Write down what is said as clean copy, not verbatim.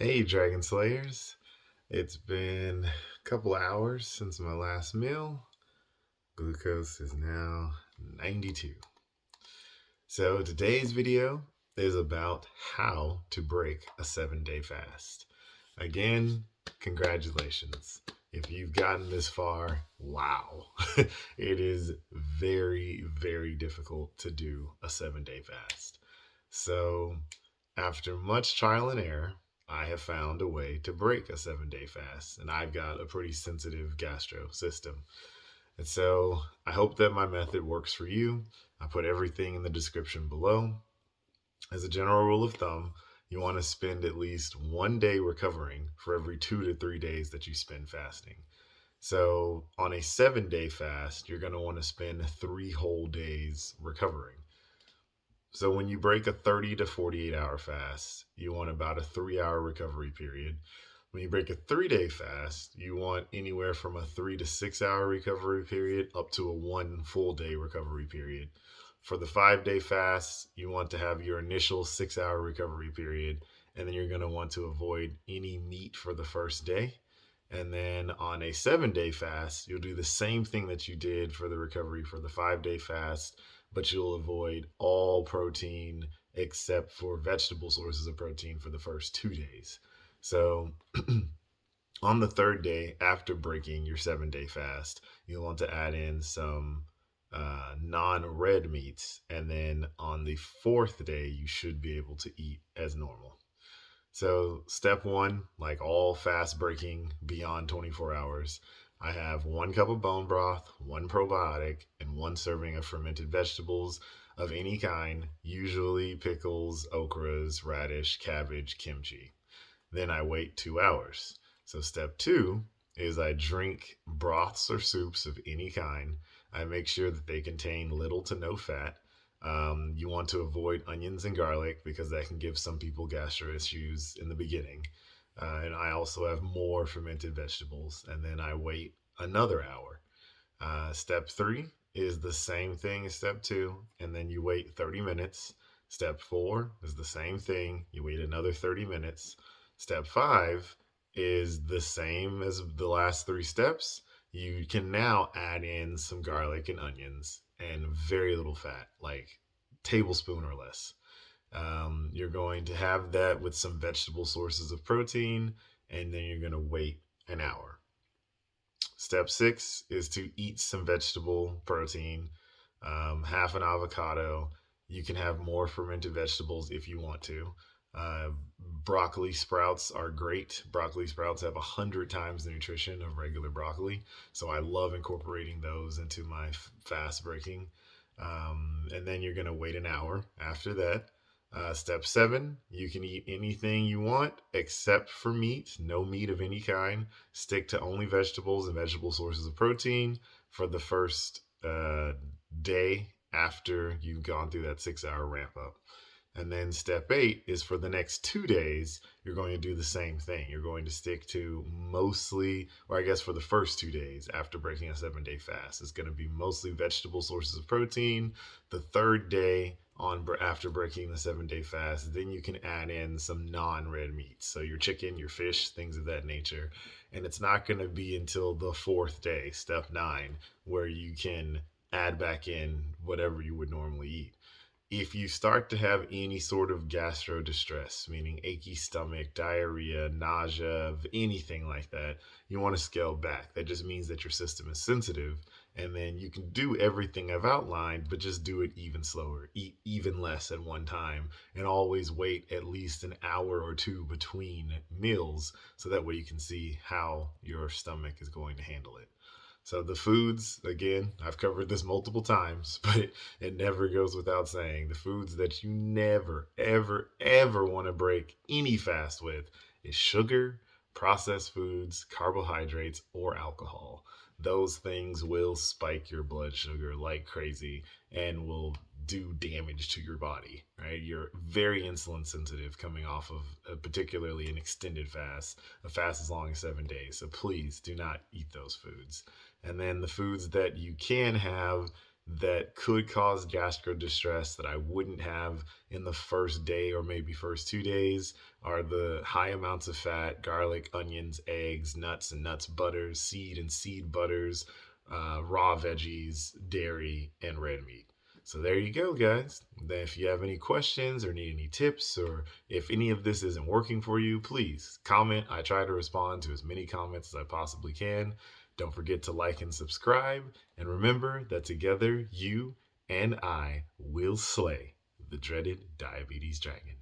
Hey, Dragon Slayers. It's been a couple hours since my last meal. Glucose is now 92. So, today's video is about how to break a 7-day fast. Again, congratulations. If you've gotten this far, wow. It is very, very difficult to do a 7-day fast. So, after much trial and error, I have found a way to break a 7-day fast, and I've got a pretty sensitive gastro system. And so I hope that my method works for you. I put everything in the description below. As a general rule of thumb, you want to spend at least 1 day recovering for every 2 to 3 days that you spend fasting. So on a 7-day fast, you're going to want to spend 3 whole days recovering. So when you break a 30 to 48 hour fast, you want about a 3 hour recovery period. When you break a 3 day fast, you want anywhere from a 3 to 6 hour recovery period up to a 1 full day recovery period. For the 5 day fast, you want to have your initial 6 hour recovery period, and then you're going to want to avoid any meat for the first day. And then on a 7 day fast, you'll do the same thing that you did for the recovery for the 5 day fast, but you'll avoid all protein except for vegetable sources of protein for the first 2 days. So on the third day after breaking your 7 day fast, you'll want to add in some non red meats. And then on the fourth day, you should be able to eat as normal. So, step one, like all fast breaking beyond 24 hours, I have 1 cup of bone broth, 1 probiotic, and 1 serving of fermented vegetables of any kind, usually pickles, okras, radish, cabbage, kimchi. Then I wait 2 hours. So, step two is I drink broths or soups of any kind. I make sure that they contain little to no fat. You want to avoid onions and garlic because that can give some people gastro issues in the beginning. And I also have more fermented vegetables. And then I wait another hour. Step three is the same thing as step two, and then you wait 30 minutes. Step four is the same thing, you wait another 30 minutes. Step five is the same as the last three steps. You can now add in some garlic and onions and very little fat, like tablespoon or less. You're going to have that with some vegetable sources of protein, and then you're going to wait an hour. Step six is to eat some vegetable protein, half an avocado. You can have more fermented vegetables if you want to. Uh, Broccoli sprouts are great. Broccoli sprouts have 100 times the nutrition of regular broccoli, so I love incorporating those into my fast breaking. And then you're going to wait an hour after that. Step seven, you can eat anything you want except for meat, no meat of any kind. Stick to only vegetables and vegetable sources of protein for the first day after you've gone through that 6 hour ramp up. And then step eight is for the next 2 days, you're going to do the same thing. You're going to stick to mostly, or I guess for the first 2 days after breaking a 7 day fast, it's going to be mostly vegetable sources of protein. The third day on after breaking the 7 day fast, then you can add in some non-red meats. So your chicken, your fish, things of that nature. And it's not going to be until the fourth day, step nine, where you can add back in whatever you would normally eat. If you start to have any sort of gastro distress, meaning achy stomach, diarrhea, nausea, anything like that, you want to scale back. That just means that your system is sensitive, and then you can do everything I've outlined, but just do it even slower, eat even less at one time, and always wait at least an hour or two between meals so that way you can see how your stomach is going to handle it. So the foods, again, I've covered this multiple times, but it never goes without saying the foods that you never, ever, ever want to break any fast with is sugar, processed foods, carbohydrates, or alcohol. Those things will spike your blood sugar like crazy and will do damage to your body, right? You're very insulin sensitive coming off of particularly an extended fast, a fast as long as 7 days. So please do not eat those foods. And then the foods that you can have that could cause gastro distress that I wouldn't have in the first day or maybe first 2 days are the high amounts of fat, garlic, onions, eggs, nuts and nuts butters, seed and seed butters, raw veggies, dairy, and red meat. So there you go, guys. Then if you have any questions or need any tips, or if any of this isn't working for you, please comment. I try to respond to as many comments as I possibly can. Don't forget to like and subscribe. And remember that together, you and I will slay the dreaded diabetes dragon.